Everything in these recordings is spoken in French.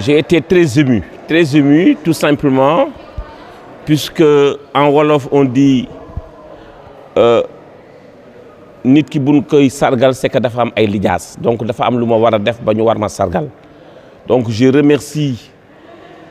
J'ai été très ému tout simplement, puisque en Wolof on dit nit ki buñ koy sargal c'est que dafa am ay lijaas, donc dafa am lu ma war a def ba ñu war ma sargal. Donc je remercie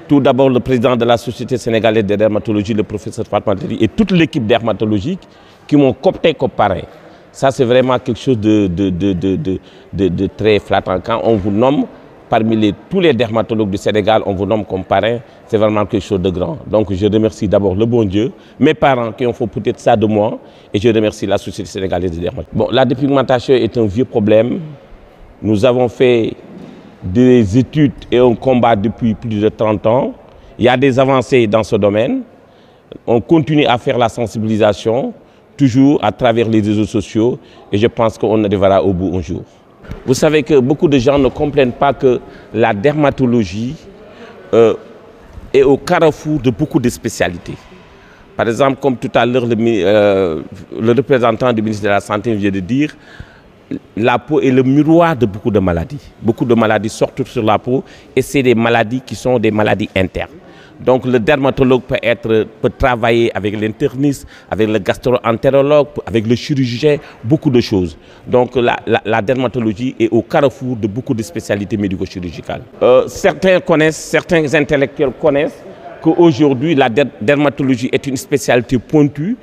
tout d'abord le président de la Société sénégalaise de dermatologie, le professeur Fatma Teri, et toute l'équipe dermatologique qui m'ont coopté comme parrain. Ça c'est vraiment quelque chose de très flattant. Quand on vous nomme parmi tous les dermatologues du Sénégal, on vous nomme comme parrain, c'est vraiment quelque chose de grand. Donc je remercie d'abord le bon Dieu, mes parents qui ont fait peut-être ça de moi, et je remercie la Société sénégalaise de dermatologie. Bon, la dépigmentation est un vieux problème. Nous avons fait des études et un combat depuis plus de 30 ans. Il y a des avancées dans ce domaine. On continue à faire la sensibilisation, toujours à travers les réseaux sociaux, et je pense qu'on arrivera au bout un jour. Vous savez que beaucoup de gens ne comprennent pas que la dermatologie est au carrefour de beaucoup de spécialités. Par exemple, comme tout à l'heure le représentant du ministre de la Santé vient de dire, la peau est le miroir de beaucoup de maladies. Beaucoup de maladies sortent sur la peau et c'est des maladies qui sont des maladies internes. Donc le dermatologue peut travailler avec l'interniste, avec le gastro-entérologue, avec le chirurgien, beaucoup de choses. Donc la dermatologie est au carrefour de beaucoup de spécialités médico-chirurgicales. Certains intellectuels connaissent qu'aujourd'hui la dermatologie est une spécialité pointue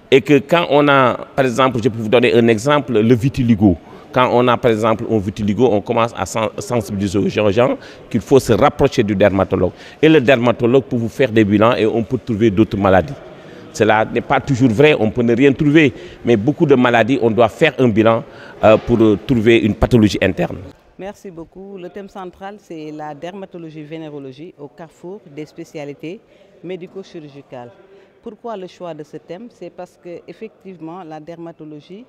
et que quand on a, par exemple, je peux vous donner un exemple, le vitiligo. Quand on a par exemple un vitiligo, on commence à sensibiliser aux gens qu'il faut se rapprocher du dermatologue. Et le dermatologue peut vous faire des bilans et on peut trouver d'autres maladies. Cela n'est pas toujours vrai, on peut ne rien trouver, mais beaucoup de maladies, on doit faire un bilan pour trouver une pathologie interne. Merci beaucoup. Le thème central, c'est la dermatologie-vénérologie au carrefour des spécialités médico-chirurgicales. Pourquoi le choix de ce thème? C'est parce qu'effectivement, la dermatologie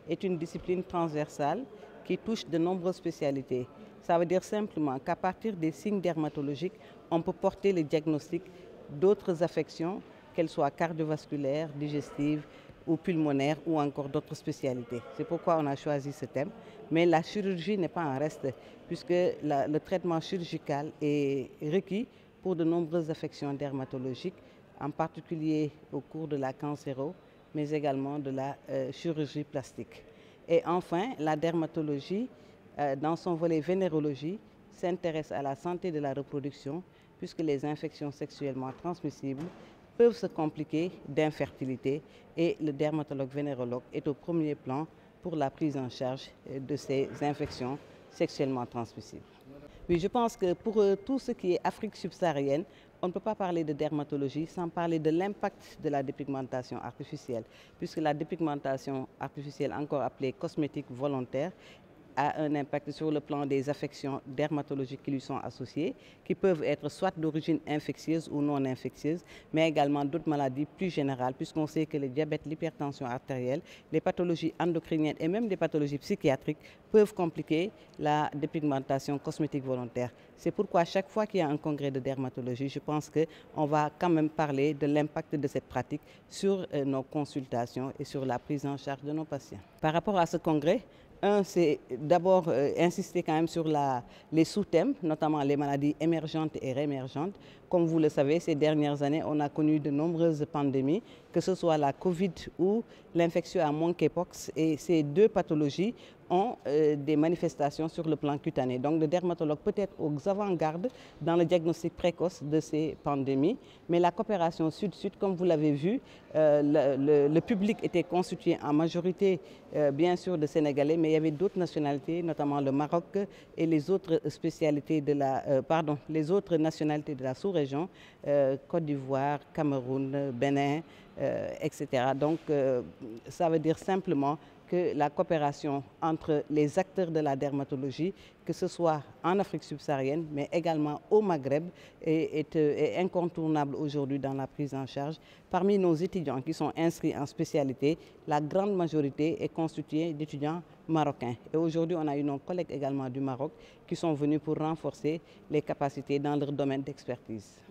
est une discipline transversale qui touche de nombreuses spécialités. Ça veut dire simplement qu'à partir des signes dermatologiques, on peut porter le diagnostic d'autres affections, qu'elles soient cardiovasculaires, digestives ou pulmonaires ou encore d'autres spécialités. C'est pourquoi on a choisi ce thème. Mais la chirurgie n'est pas en reste, puisque le traitement chirurgical est requis pour de nombreuses affections dermatologiques, en particulier au cours de la cancéro, mais également de la chirurgie plastique. Et enfin, la dermatologie, dans son volet vénérologie, s'intéresse à la santé de la reproduction, puisque les infections sexuellement transmissibles peuvent se compliquer d'infertilité et le dermatologue vénérologue est au premier plan pour la prise en charge de ces infections sexuellement transmissibles. Oui, je pense que pour tout ce qui est Afrique subsaharienne, on ne peut pas parler de dermatologie sans parler de l'impact de la dépigmentation artificielle, puisque la dépigmentation artificielle, encore appelée cosmétique volontaire, a un impact sur le plan des affections dermatologiques qui lui sont associées, qui peuvent être soit d'origine infectieuse ou non infectieuse, mais également d'autres maladies plus générales, puisqu'on sait que le diabète, l'hypertension artérielle, les pathologies endocriniennes et même des pathologies psychiatriques peuvent compliquer la dépigmentation cosmétique volontaire. C'est pourquoi chaque fois qu'il y a un congrès de dermatologie, je pense qu'on va quand même parler de l'impact de cette pratique sur nos consultations et sur la prise en charge de nos patients. Par rapport à ce congrès, c'est d'abord insister quand même sur les sous-thèmes, notamment les maladies émergentes et réémergentes. Comme vous le savez, ces dernières années, on a connu de nombreuses pandémies, que ce soit la Covid ou l'infection à monkeypox. Et ces deux pathologies ont des manifestations sur le plan cutané. Donc le dermatologue peut être aux avant-gardes dans le diagnostic précoce de ces pandémies. Mais la coopération sud-sud, comme vous l'avez vu, le public était constitué en majorité, bien sûr, de Sénégalais, mais il y avait d'autres nationalités, notamment le Maroc et les autres spécialités de les autres nationalités de la sous-région, Côte d'Ivoire, Cameroun, Bénin, etc. Donc, ça veut dire simplement que la coopération entre les acteurs de la dermatologie, que ce soit en Afrique subsaharienne, mais également au Maghreb, est incontournable aujourd'hui dans la prise en charge. Parmi nos étudiants qui sont inscrits en spécialité, la grande majorité est constituée d'étudiants marocains. Et aujourd'hui, on a eu nos collègues également du Maroc qui sont venus pour renforcer les capacités dans leur domaine d'expertise.